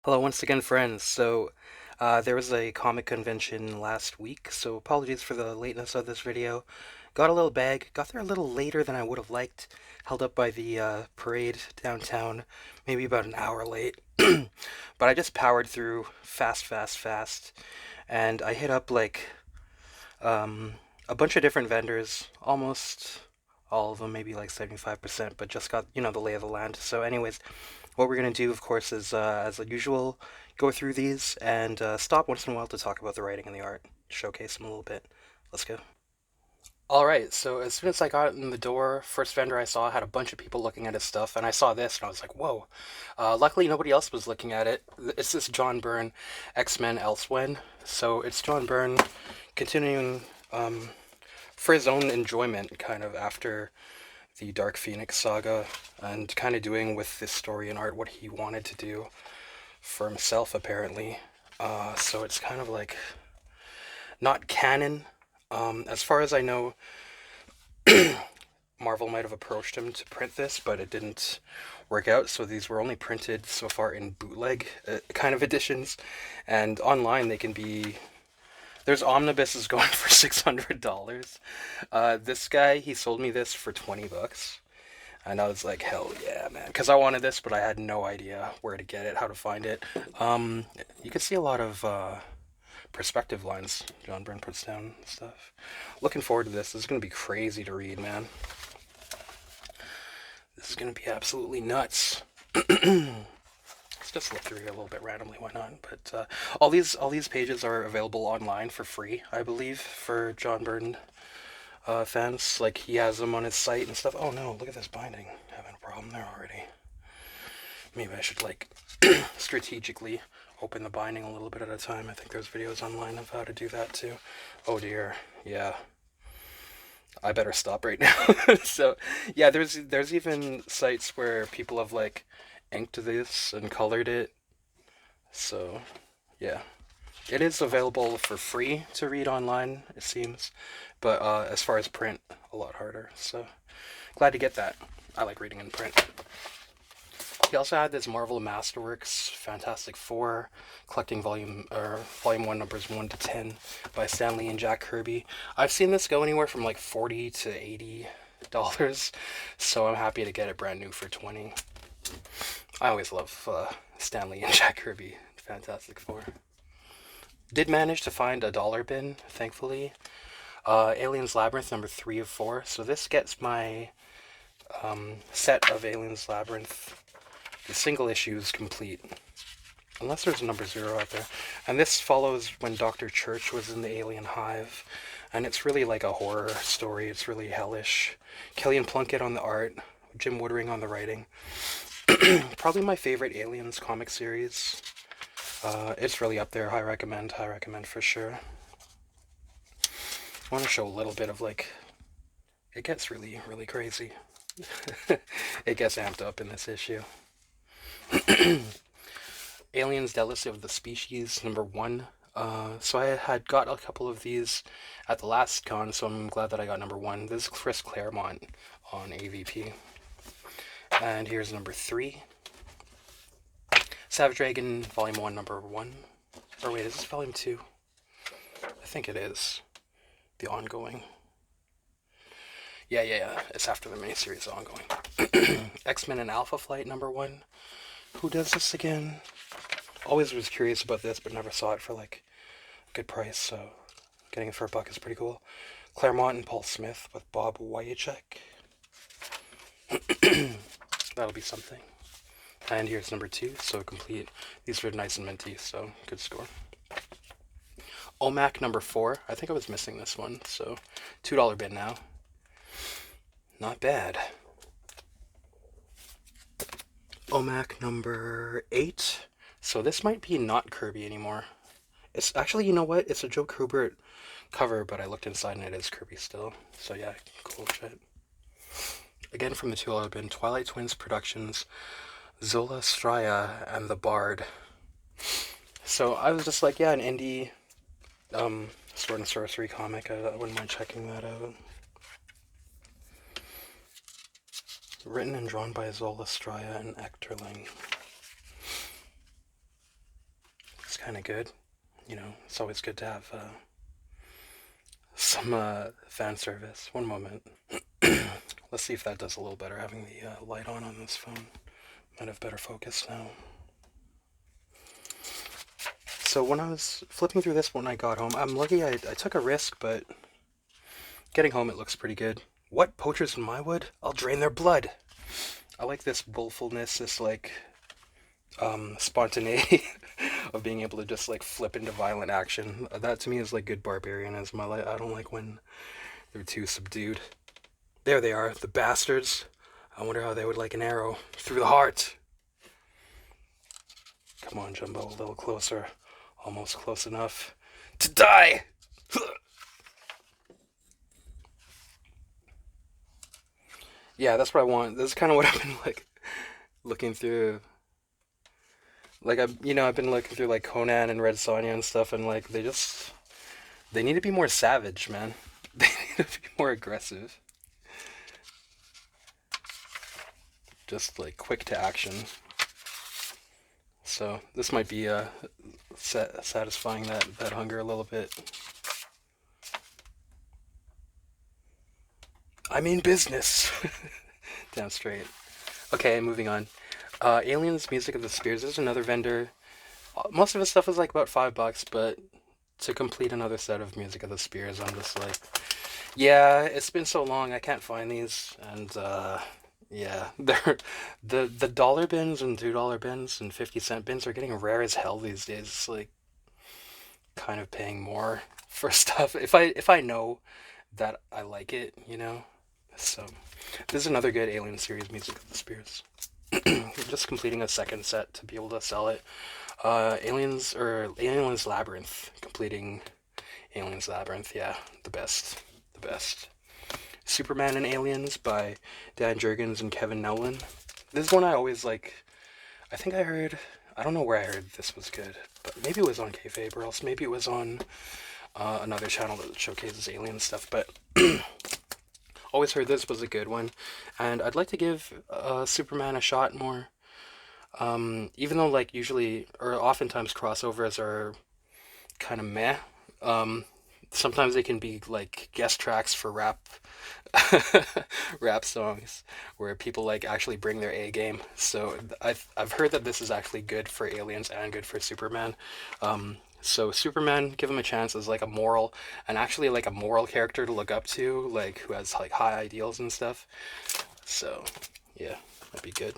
Hello once again, friends. There was a comic convention last week, so apologies for the lateness of this video. Got a little bag, got there a little later than I would have liked, held up by the parade downtown, maybe about an hour late. But I just powered through fast, fast, fast, and I hit up um, a bunch of different vendors, almost all of them, maybe like 75%, but just got, the lay of the land. So anyways, what we're going to do, of course, is, as usual, go through these and stop once in a while to talk about the writing and the art, showcase them a little bit. Let's go. All right, so as soon as I got in the door, first vendor I saw had a bunch of people looking at his stuff, and I saw this, and I was like, whoa. Luckily, nobody else was looking at it. It's this John Byrne X-Men Elsewhen. So it's John Byrne continuing for his own enjoyment, kind of after the Dark Phoenix saga, and kind of doing with this story and art what he wanted to do for himself, apparently. So it's kind of like not canon. As far as I know, Marvel might have approached him to print this, but it didn't work out. So these were only printed so far in bootleg kind of editions, and online they can be. There's omnibuses going for $600. This guy, he sold me this for $20. And I was like, hell yeah, man. Because I wanted this, but I had no idea where to get it, how to find it. You can see a lot of perspective lines John Byrne puts down and stuff. Looking forward to this. This is going to be crazy to read, man. This is going to be absolutely nuts. Let's just look through here a little bit randomly, why not? But all these pages are available online for free, I believe, for John Byrne fans. Like, he has them on his site and stuff. Oh no, look at this binding. Having a problem there already. Maybe I should, like, strategically open the binding a little bit at a time. I think there's videos online of how to do that too. Oh dear, yeah. I better stop right now. So, yeah, there's even sites where people have, like, inked this and colored it. So, yeah. It is available for free to read online, it seems, but as far as print, a lot harder. So glad to get that. I like reading in print. He also had this Marvel Masterworks Fantastic Four collecting volume one, numbers 1 to 10, by Stan Lee and Jack Kirby. I've seen this go anywhere from like $40 to $80, so I'm happy to get it brand new for 20. I always love Stan Lee and Jack Kirby Fantastic Four. Did manage to find a dollar bin, thankfully. Aliens Labyrinth, number 3 of 4. So this gets my set of Aliens Labyrinth, the single issues, complete. Unless there's a number 0 out there. And this follows when Dr. Church was in the alien hive. And it's really like a horror story. It's really hellish. Killian Plunkett on the art. Jim Woodring on the writing. Probably my favorite Aliens comic series. It's really up there. High recommend for sure. I want to show a little bit of, like, it gets really, really crazy. It gets amped up in this issue. Aliens Delicacy of the Species, number 1. So I had got a couple of these at the last con, so I'm glad that I got number 1. This is Chris Claremont on AVP. And here's number 3. Savage Dragon, Volume 1, number 1. Or wait, is this Volume 2? I think it is. The ongoing. Yeah. It's after the miniseries ongoing. X-Men and Alpha Flight, number 1. Who does this again? Always was curious about this, but never saw it for, like, a good price, so getting it for $1 is pretty cool. Claremont and Paul Smith with Bob Wyachek. That'll be something. And here's number 2, so complete. These are nice and minty, so good score. OMAC number 4. I think I was missing this one, so $2 bin now. Not bad. OMAC number 8. So this might be not Kirby anymore. It's actually, you know what? It's a Joe Kubert cover, but I looked inside and it is Kirby still. So yeah, cool shit. Again from the $2 bin, Twilight Twins Productions, Zolastraya and the Bard. So I was just like, yeah, an indie sword and sorcery comic. I wouldn't mind checking that out. Written and drawn by Zolastraya and Echterling. kind of good. You know, it's always good to have some fan service. One moment. Let's see if that does a little better, having the light on this phone. Might have better focus now. So when I was flipping through this when I got home, I'm lucky I took a risk, but getting home it looks pretty good. What? Poachers in my wood? I'll drain their blood. I like this willfulness, this like spontaneity of being able to just like flip into violent action. That to me is like good barbarianism. I don't like when they're too subdued. There they are, the bastards. I wonder how they would like an arrow through the heart. Come on, Jumbo, a little closer. Almost close enough to die. Yeah, that's what I want. This is kind of what I've been like looking through. Like I've been looking through like Conan and Red Sonja and stuff, and like they need to be more savage, man. They need to be more aggressive. Just like quick to action. So this might be satisfying that hunger a little bit. I mean business. Damn straight. Okay, moving on. Aliens, Music of the Spears. There's another vendor. Most of his stuff is like about $5, but to complete another set of Music of the Spears, I'm just like, yeah, it's been so long, I can't find these, and yeah, they're the dollar bins and $2 bins and 50-cent bins are getting rare as hell these days. It's like kind of paying more for stuff if I know that I like it, you know. So this is another good Alien series, Music of the Spears. Just completing a second set to be able to sell it. Aliens Labyrinth, completing Aliens Labyrinth. Yeah, the best. Superman and Aliens by Dan Jurgens and Kevin Nowlan. This is one I always like. I think I don't know where I heard this was good, but maybe it was on Kayfabe, or else maybe it was on another channel that showcases alien stuff, but always heard this was a good one, and I'd like to give Superman a shot more. Even though like usually or oftentimes crossovers are kind of meh. Sometimes they can be like guest tracks for rap rap songs where people like actually bring their A game. So I've heard that this is actually good for aliens and good for Superman. So Superman, give him a chance as like a moral and actually like a moral character to look up to, like who has like high ideals and stuff. So yeah, that'd be good.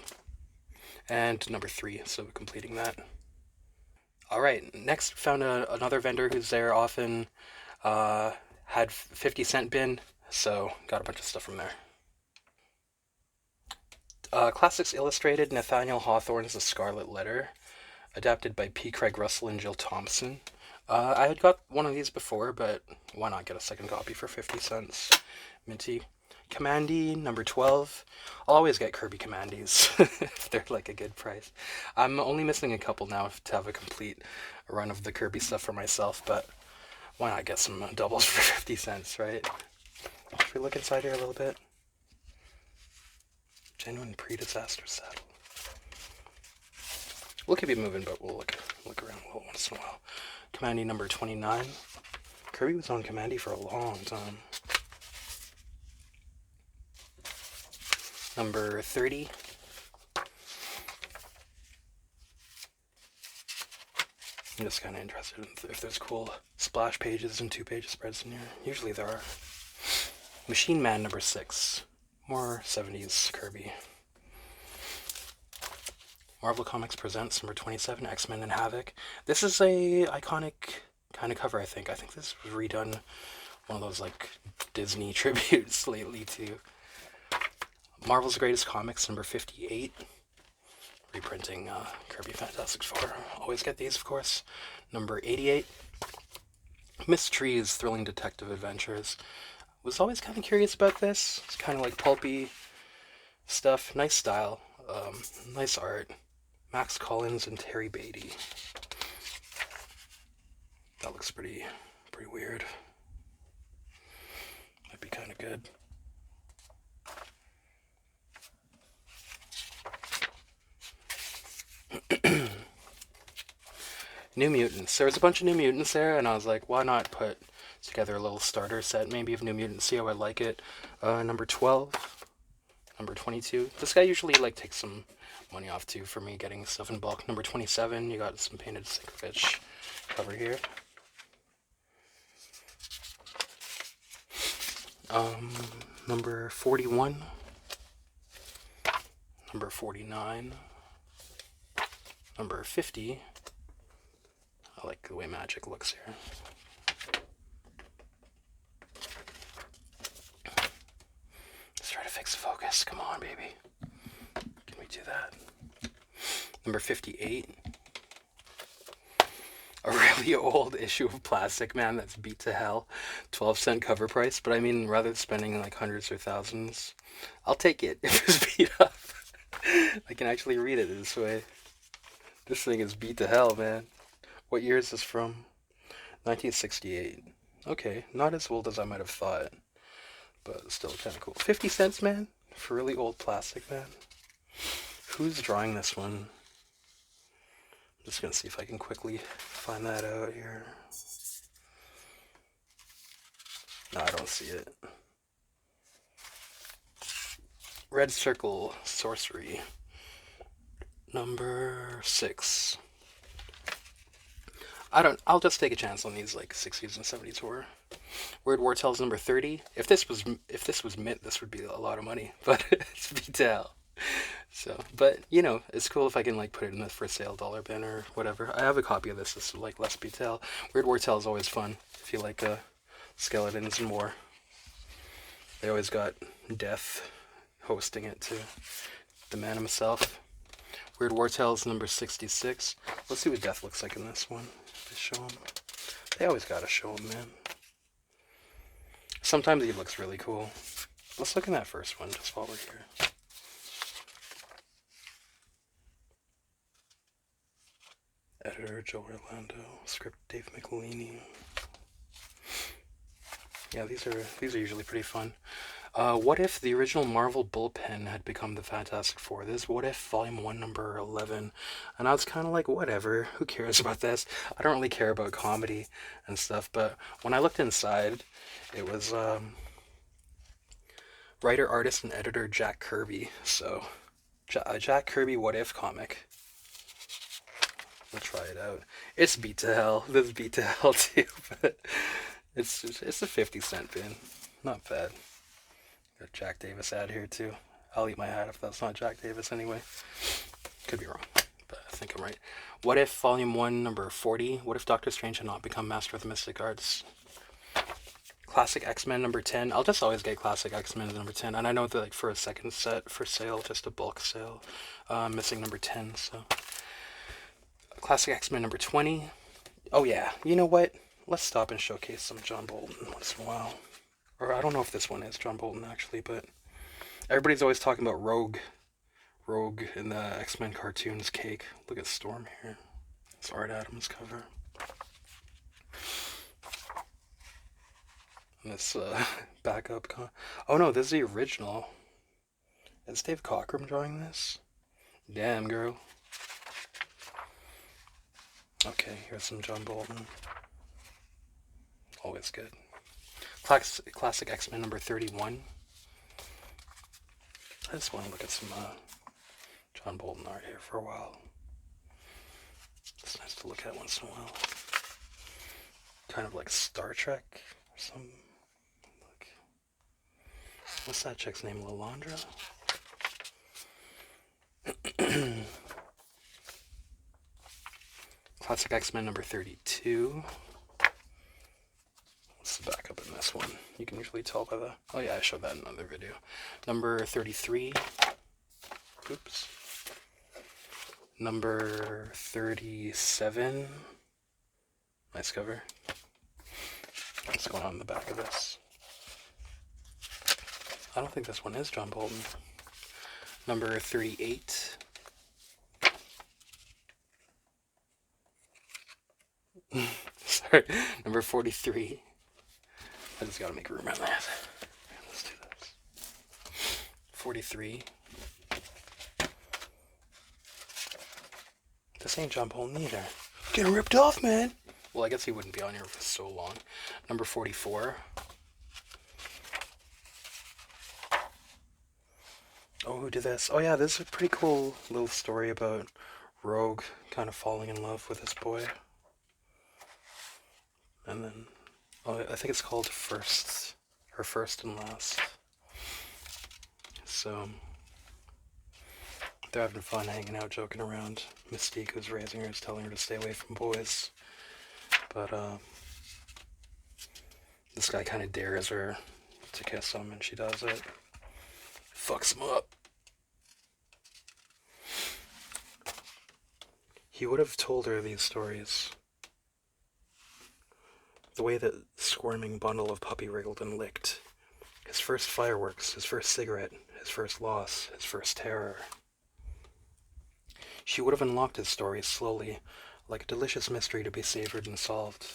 And number 3, so completing that. All right, next found another vendor who's there often. Had 50-cent bin, so got a bunch of stuff from there. Classics Illustrated, Nathaniel Hawthorne's The Scarlet Letter, adapted by P. Craig Russell and Jill Thompson. I had got one of these before, but why not get a second copy for 50 cents? Minty. Kamandi, number 12. I'll always get Kirby Kamandis if they're like a good price. I'm only missing a couple now to have a complete run of the Kirby stuff for myself, but why not get some doubles for 50 cents, right? Should we look inside here a little bit? Genuine pre-disaster saddle. We'll keep it moving, but we'll look around a little once in a while. Kamandi number 29. Kirby was on Kamandi for a long time. Number 30. I'm just kind of interested in if there's cool splash pages and 2-page spreads in here. Usually there are. Machine Man number 6. More 70s Kirby. Marvel Comics Presents number 27, X-Men and Havoc. This is a iconic kind of cover, I think. I think this was redone one of those like Disney tributes lately too. Marvel's Greatest Comics number 58. Reprinting Kirby Fantastic Four. Always get these, of course. Number 88. Miss Tree's Thrilling Detective Adventures. Was always kind of curious about this. It's kind of like pulpy stuff. Nice style. Nice art. Max Collins and Terry Beatty. That looks pretty weird. Might be kind of good. New Mutants. There was a bunch of New Mutants there, and I was like, why not put together a little starter set, maybe of New Mutants, see how I like it. Number 12, number 22. This guy usually like takes some money off too for me getting stuff in bulk. Number 27, you got some painted Syncovich cover here. Number 41, number 49, number 50. I like the way Magic looks here. Let's try to fix the focus. Come on, baby. Can we do that? Number 58. A really old issue of Plastic Man that's beat to hell. 12-cent cover price, but I mean, rather than spending like hundreds or thousands, I'll take it if it's beat up. I can actually read it this way. This thing is beat to hell, man. What year is this from? 1968. Okay, not as old as I might have thought, but still kind of cool. 50 cents, man, for really old Plastic Man. Who's drawing this one? I'm just gonna see if I can quickly find that out here. No, I don't see it. Red Circle Sorcery. Number 6. I'll just take a chance on these like 60s and 70s horror. Weird War Tales number 30. If this was mint, this would be a lot of money, but it's beat to hell. So, but you know, it's cool if I can like put it in the for sale dollar bin or whatever. I have a copy of this. It's like less beat to hell. Weird War Tales is always fun if you like skeletons and more. They always got Death hosting it too. The man himself. Weird War Tales number 66. Let's see what Death looks like in this one. They show him. They always gotta show him, man. Sometimes he looks really cool. Let's look in that first one just while we're here. Editor Joe Orlando. Script Dave McElhaney. Yeah, these are usually pretty fun. What if the original Marvel Bullpen had become the Fantastic Four? This is What If Volume 1, number 11. And I was kind of like, whatever, who cares about this? I don't really care about comedy and stuff, but when I looked inside, it was writer, artist, and editor Jack Kirby. So, Jack Kirby What If comic. We'll try it out. It's beat to hell. This is beat to hell too, but it's a 50-cent bin. Not bad. Got Jack Davis ad here too. I'll eat my hat if that's not Jack Davis anyway. Could be wrong, but I think I'm right. What If Volume 1, number 40. What if Doctor Strange had not become Master of the Mystic Arts? Classic X-Men number 10. I'll just always get Classic X-Men number 10. And I know that like for a second set for sale, just a bulk sale, missing number 10, so. Classic X-Men number 20. Oh yeah, you know what? Let's stop and showcase some John Bolton once in a while. Or I don't know if this one is John Bolton actually, but everybody's always talking about Rogue in the X-Men cartoons cake. Look at Storm here. It's Art Adams cover. And this backup. Oh no, this is the original. Is Dave Cockrum drawing this? Damn, girl. Okay, here's some John Bolton. Always good. Classic X-Men number 31. I just want to look at some John Bolton art here for a while. It's nice to look at once in a while. Kind of like Star Trek or some. Look. What's that chick's name? Lalandra? Classic X-Men number 32. What's the backup in this one? You can usually tell by the... Oh yeah, I showed that in another video. Number 33. Oops. Number 37. Nice cover. What's going on in the back of this? I don't think this one is John Bolton. Number 38. Sorry. Number 43. I just gotta make room on that. Let's do this. 43. This ain't John Bolton either. Getting ripped off, man. Well, I guess he wouldn't be on here for so long. Number 44. Oh, who did this? Oh yeah, this is a pretty cool little story about Rogue kind of falling in love with this boy. And then, oh, I think it's called First, or First and Last. So, they're having fun hanging out, joking around. Mystique, who's raising her, is telling her to stay away from boys. But, this guy kind of dares her to kiss him, and she does it. Fucks him up. He would have told her these stories. The way that squirming bundle of puppy wriggled and licked. His first fireworks, his first cigarette, his first loss, his first terror. She would have unlocked his stories slowly, like a delicious mystery to be savored and solved.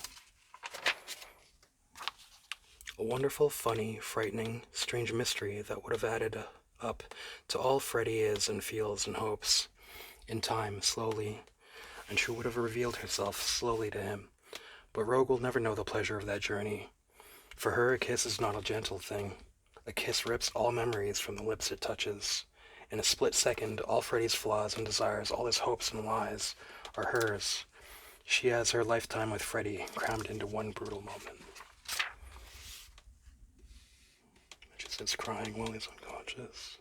A wonderful, funny, frightening, strange mystery that would have added up to all Freddy is and feels and hopes, in time, slowly, and she would have revealed herself slowly to him. But Rogue will never know the pleasure of that journey. For her, a kiss is not a gentle thing. A kiss rips all memories from the lips it touches. In a split second, all Freddy's flaws and desires, all his hopes and lies, are hers. She has her lifetime with Freddy crammed into one brutal moment. She sits crying while he's unconscious.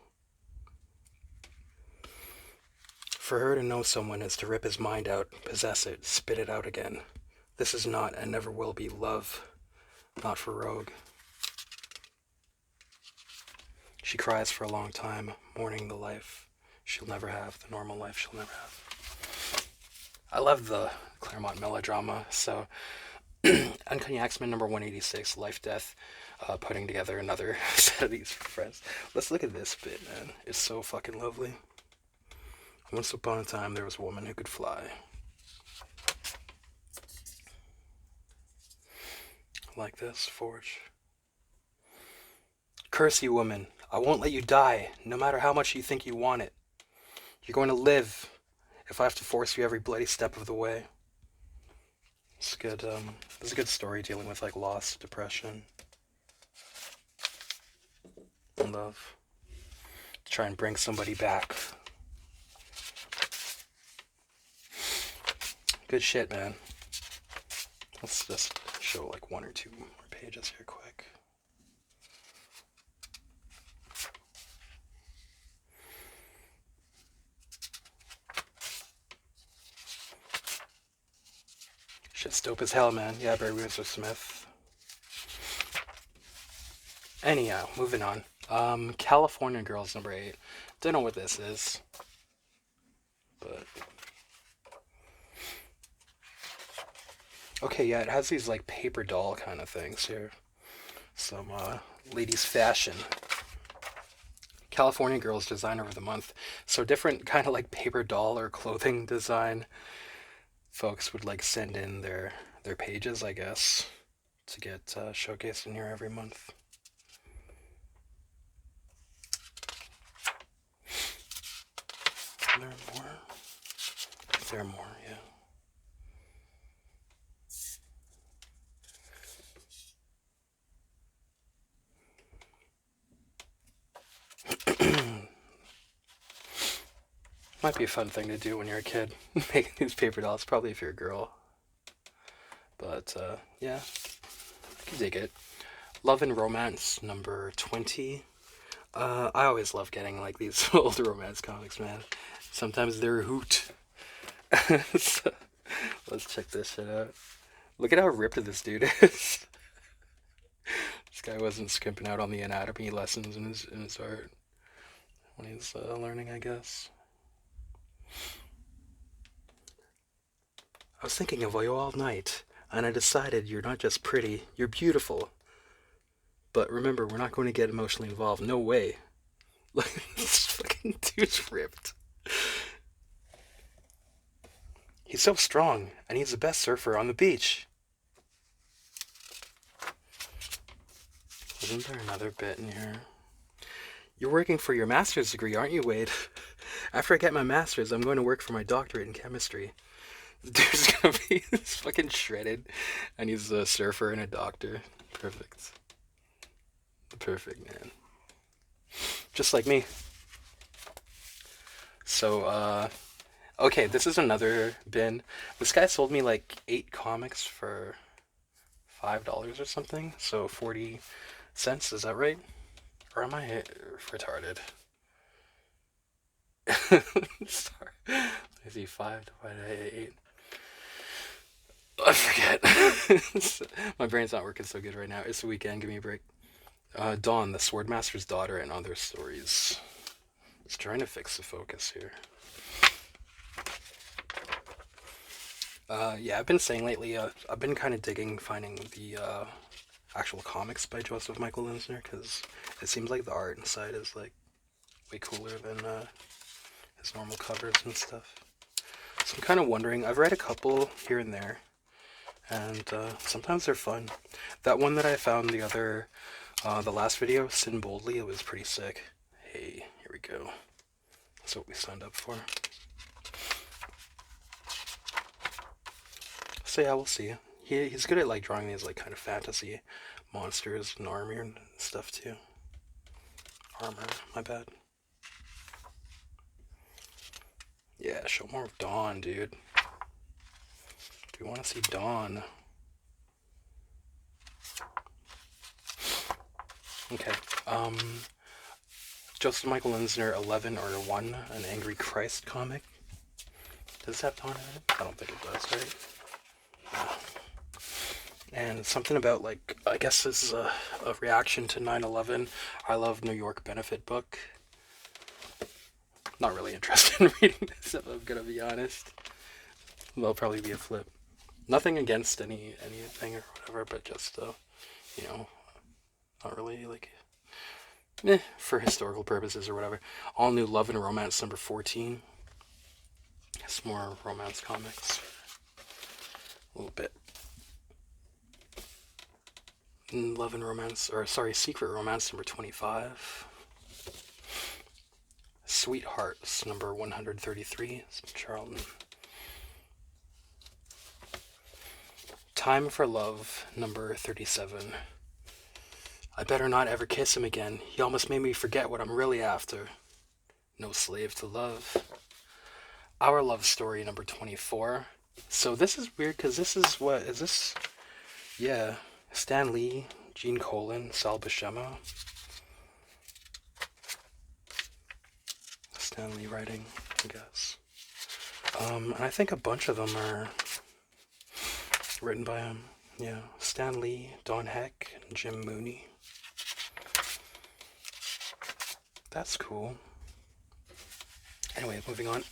For her to know someone is to rip his mind out, possess it, spit it out again. This is not and never will be love. Not for Rogue. She cries for a long time, mourning the life she'll never have, the normal life she'll never have. I love the Claremont melodrama, so Uncanny X-Men number 186, Lifedeath, putting together another set of these friends. Let's look at this bit, man. It's so fucking lovely. Once upon a time, there was a woman who could fly. Like this, Forge. Curse you, woman. I won't let you die, no matter how much you think you want it. You're going to live, if I have to force you every bloody step of the way. It's good, it's a good story dealing with, like, loss, depression, and love. To try and bring somebody back. Good shit, man. Let's just show, like, one or two more pages here quick. Shit's dope as hell, man. Yeah, Barry Windsor Smith. Anyhow, moving on. California Girls number 8. Don't know what this is, but okay, yeah, it has these like paper doll kind of things here. Some ladies' fashion. California Girls Designer of the Month. So different kind of like paper doll or clothing design folks would like send in their pages, I guess, to get showcased in here every month. Are there more? There are more, yeah. Might be a fun thing to do when you're a kid, making these paper dolls, probably if you're a girl. But, yeah, I can dig it. Love and Romance, number 20. I always love getting, like, these old romance comics, man. Sometimes they're a hoot. So, let's check this shit out. Look at how ripped this dude is. This guy wasn't skimping out on the anatomy lessons in his art when he's learning, I guess. I was thinking of you all night, and I decided you're not just pretty, you're beautiful. But remember, we're not going to get emotionally involved. No way. Like, this fucking dude's ripped. He's so strong, and he's the best surfer on the beach. Isn't there another bit in here? You're working for your master's degree, aren't you, Wade? After I get my master's, I'm going to work for my doctorate in chemistry. Dude's gonna be fucking shredded, and he's a surfer and a doctor. Perfect. Perfect, man. Just like me. So, okay, this is another bin. This guy sold me like 8 comics for $5 or something, so 40 cents, is that right? Or am I retarded? Sorry. I see 5 divided by 8. I forget. My brain's not working so good right now. It's the weekend, give me a break. Dawn, the Swordmaster's daughter, and other stories. Just trying to fix the focus here. Yeah, I've been saying lately, I've been kind of digging finding the actual comics by Joseph Michael Linsner, because it seems like the art inside is like way cooler than his normal covers and stuff. So I'm kind of wondering, I've read a couple here and there, and sometimes they're fun. That one that I found the last video, Sin Boldly, it was pretty sick. Hey, here we go. That's what we signed up for. So yeah, we'll see. He's good at like drawing these like kind of fantasy monsters and armor and stuff too. Armor, my bad. Yeah, show more of Dawn, dude. Do we want to see Dawn? Okay. Joseph Michael Linsner 11 or 1, an Angry Christ comic. Does it have Dawn in it? I don't think it does, right? And something about, like, I guess this is a reaction to 9/11. I Love New York benefit book. Not really interested in reading this, if I'm gonna be honest. There'll probably be a flip. Nothing against anything or whatever, but just, not really, like, for historical purposes or whatever. All New Love and Romance number 14. It's more romance comics. A little bit. Love and Romance, Secret Romance number 25. Sweethearts number 133, Charlton. Time for Love number 37. I better not ever kiss him again. He almost made me forget what I'm really after. No Slave to Love. Our Love Story number 24. So this is weird because this is what is this? Yeah, Stan Lee, Gene Colan, Sal Buscema. Stan Lee writing, I guess. And I think a bunch of them are written by him. Yeah, Stan Lee, Don Heck, and Jim Mooney. That's cool. Anyway, moving on.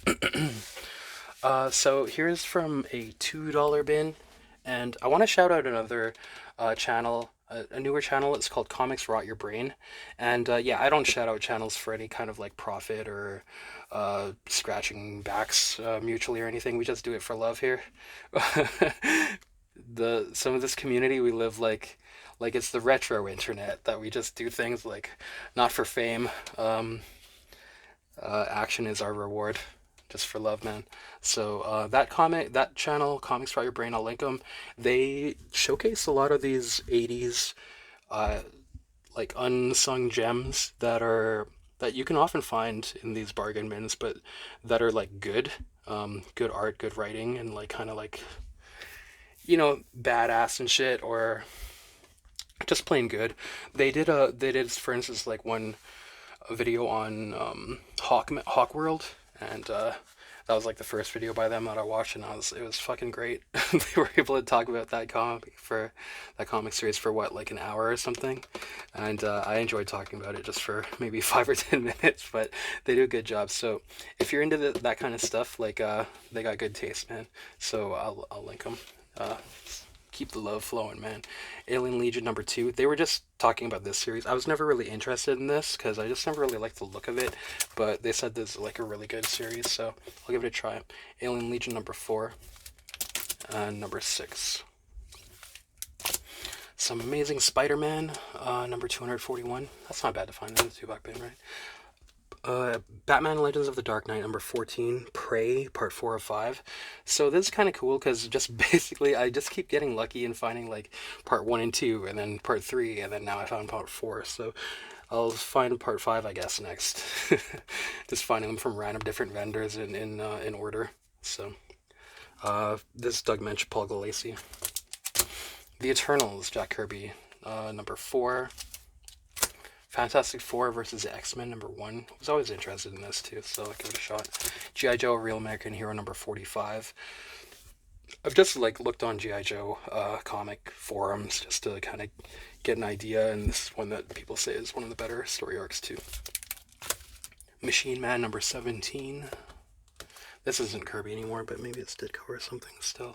So here's from a $2 bin, and I want to shout out another channel, a newer channel. It's called Comics Rot Your Brain, and yeah, I don't shout out channels for any kind of like profit or scratching backs mutually or anything. We just do it for love here. Some of this community, we live like it's the retro internet, that we just do things like not for fame. Action is our reward, just for love, man. So that channel, Comics Rot Your Brain, I'll link them. They showcase a lot of these 80s like unsung gems that you can often find in these bargain bins, but that are like good art, good writing, and like kind of like, badass and shit, or just plain good. They did for instance like one video on Hawk World, and that was like the first video by them that I watched, and it was fucking great. They were able to talk about that comic series for what, like an hour or something, and I enjoyed talking about it just for maybe 5 or 10 minutes. But they do a good job. So if you're into that kind of stuff, like they got good taste, man. So I'll link them. Keep the love flowing, man. Alien Legion number 2. They were just talking about this series. I was never really interested in this because I just never really liked the look of it, but they said this is like a really good series, so I'll give it a try. Alien Legion number 4 and number 6. Some Amazing Spider-Man number 241. That's not bad to find in the $2 bin, right? Batman Legends of the Dark Knight number 14, Prey, part 4 of 5. So this is kind of cool because just basically I just keep getting lucky and finding like part 1 and 2 and then part 3 and then now I found part 4. So I'll find part 5 I guess next. Just finding them from random different vendors in order. So this is Doug Mensch, Paul Gulacy. The Eternals, Jack Kirby, number 4. Fantastic Four versus X-Men number 1. I was always interested in this too, so I'll give it a shot. G.I. Joe, Real American Hero number 45. I've just like looked on G.I. Joe comic forums just to kind of get an idea, and this is one that people say is one of the better story arcs too. Machine Man number 17. This isn't Kirby anymore, but maybe it's Ditko or something still.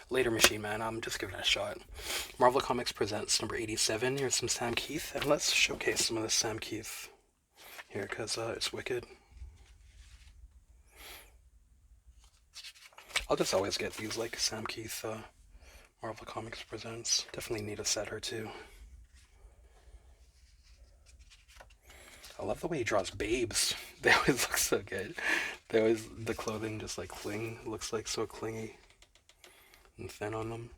Later Machine Man, I'm just giving it a shot. Marvel Comics presents number 87. Here's some Sam Keith, and let's showcase some of this Sam Keith here, because it's wicked. I'll just always get these, like, Sam Keith Marvel Comics presents. Definitely need a set or two. I love the way he draws babes. They always look so good. The clothing just, like, looks like so clingy and thin on them.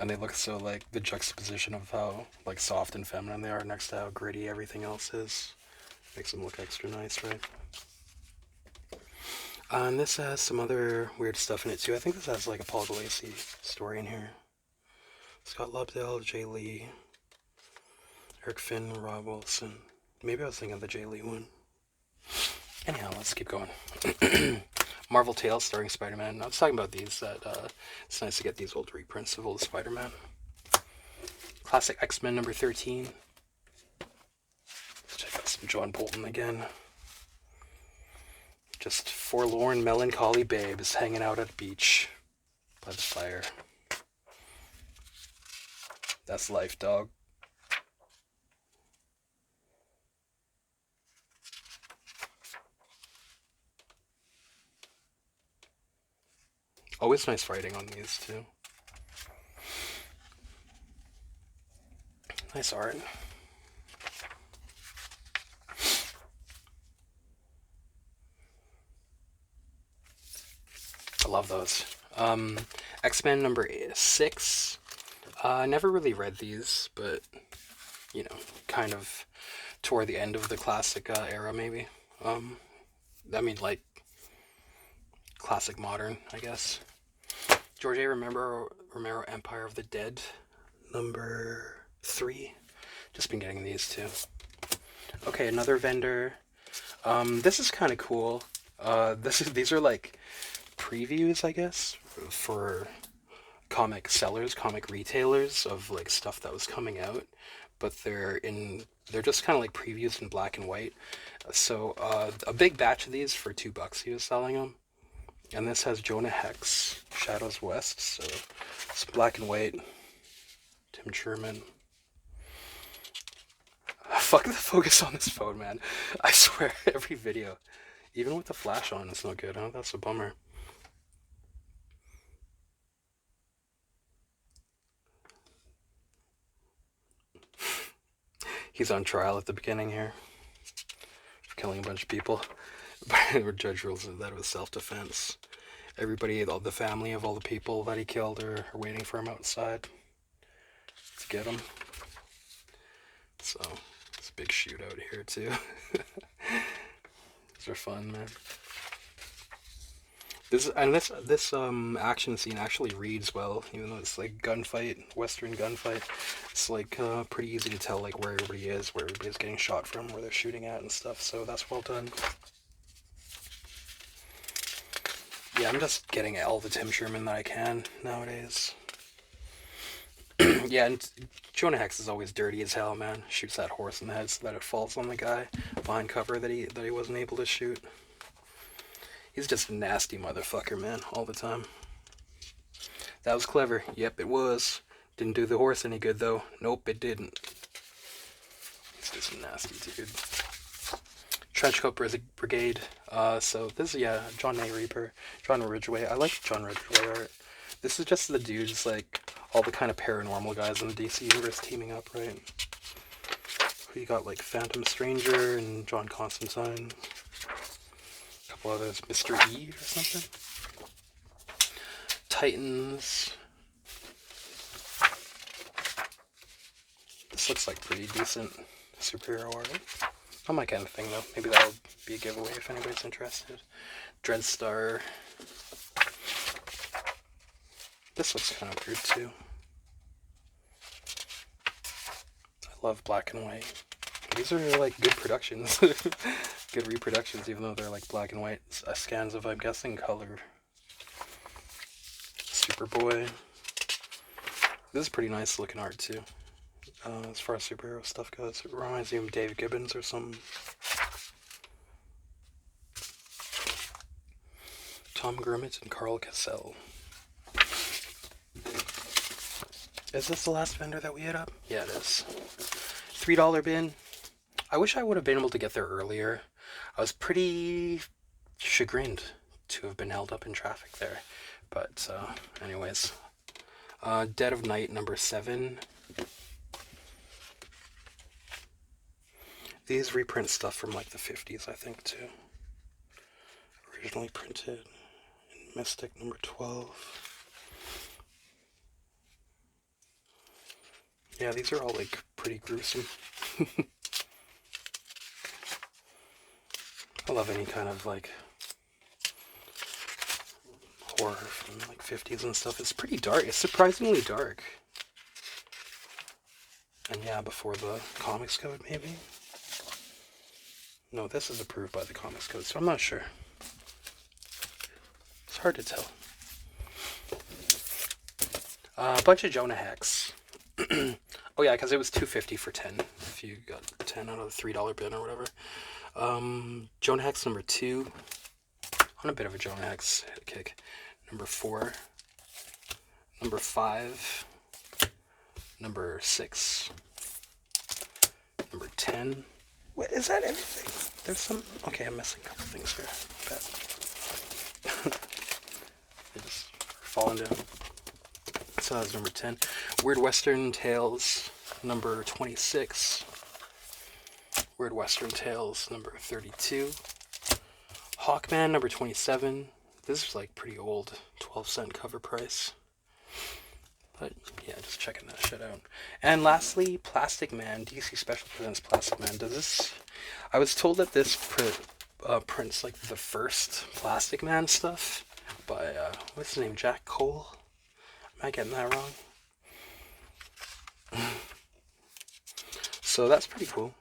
And they look so, like, the juxtaposition of how, like, soft and feminine they are next to how gritty everything else is. Makes them look extra nice, right? And this has some other weird stuff in it, too. I think this has, like, a Paul Gulacy story in here. Scott Lobdell, Jay Lee, Eric Finn, Rob Wilson. Maybe I was thinking of the Jay Lee one. Anyhow, let's keep going. Marvel Tales starring Spider-Man. I was talking about these, that it's nice to get these old reprints of old Spider-Man. Classic X-Men number 13. Let's check out some John Bolton again. Just forlorn, melancholy babes hanging out at a beach by the fire. That's life, dog. Always nice writing on these, too. Nice art. I love those. X-Men number 6. I never really read these, but, you know, kind of toward the end of the classic era, maybe. I mean, like, classic modern, I guess. George A. Romero, Empire of the Dead, number 3. Just been getting these too. Okay, another vendor. This is kind of cool. These are like previews, I guess, for comic sellers, comic retailers of like stuff that was coming out, but they're just kind of like previews in black and white. So a big batch of these for $2 he was selling them. And this has Jonah Hex, Shadows West, so it's black and white. Tim Truman. Fuck the focus on this phone, man. I swear, every video. Even with the flash on, it's no good, huh? That's a bummer. He's on trial at the beginning here for killing a bunch of people. But judge rules that it was self-defense. Everybody, all the family of all the people that he killed are waiting for him outside to get him. So it's a big shootout here too. These are fun, man. This action scene actually reads well, even though it's like gunfight, Western gunfight. It's like pretty easy to tell like where everybody is, where everybody's getting shot from, where they're shooting at and stuff. So that's well done. Yeah, I'm just getting all the Tim Sherman that I can nowadays. Yeah, and Jonah Hex is always dirty as hell, man. Shoots that horse in the head so that it falls on the guy behind cover that he wasn't able to shoot. He's just a nasty motherfucker, man, all the time. That was clever. Yep, it was. Didn't do the horse any good, though. Nope, it didn't. He's just a nasty dude. Trenchcoat Brigade. So this is, yeah, John A. Reaper, John Ridgway. I like John Ridgway art. This is just the dudes, like, all the kind of paranormal guys in the DC universe teaming up, right? You got, like, Phantom Stranger and John Constantine. A couple others, Mr. E or something. Titans. This looks like pretty decent superhero art. Not my kind of thing, though. Maybe that'll be a giveaway if anybody's interested. Dreadstar. This looks kind of weird, too. I love black and white. These are, like, good productions. Good reproductions, even though they're, like, black and white scans of, I'm guessing, color. Superboy. This is pretty nice looking art, too. As far as superhero stuff goes. It reminds me of Dave Gibbons or something. Tom Grimmett and Carl Cassell. Is this the last vendor that we hit up? Yeah, it is. $3 bin. I wish I would have been able to get there earlier. I was pretty chagrined to have been held up in traffic there. But, anyways. Dead of Night number 7. These reprint stuff from, like, the 50s, I think, too. Originally printed in Mystic number 12. Yeah, these are all, like, pretty gruesome. I love any kind of, like, horror from, like, 50s and stuff. It's pretty dark. It's surprisingly dark. And yeah, before the Comics Code, maybe? No, this is approved by the Comics Code, so I'm not sure. It's hard to tell. A bunch of Jonah Hex. Oh yeah, because it was $2.50 for 10. If you got 10 out of the $3 bin or whatever. Jonah Hex number 2. On a bit of a Jonah Hex kick. Number 4. Number 5. Number 6. Number 10. What is that? Everything? There's some. Okay, I'm missing a couple things here. They just falling down. So that's number 10. Weird Western Tales, number 26. Weird Western Tales, number 32. Hawkman, number 27. This is like pretty old, 12-cent cover price. But yeah, just checking that shit out. And lastly, Plastic Man, DC Special Presents Plastic Man. Does this? I was told that this prints like the first Plastic Man stuff by what's his name, Jack Cole. Am I getting that wrong? So that's pretty cool.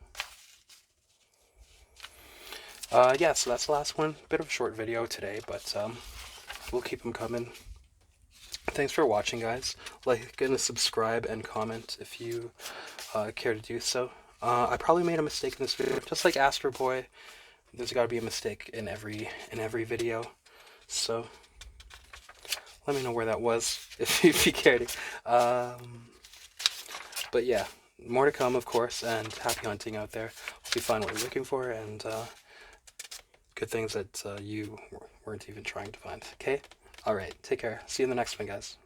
Yeah, so that's the last one. Bit of a short video today, but we'll keep them coming. Thanks for watching, guys. Like and subscribe and comment if you care to do so. I probably made a mistake in this video, just like Astro Boy. There's got to be a mistake in every video. So let me know where that was if you care to. But yeah, more to come, of course, and happy hunting out there. Hope you find what you're looking for, and good things that you weren't even trying to find. Okay? Alright, take care. See you in the next one, guys.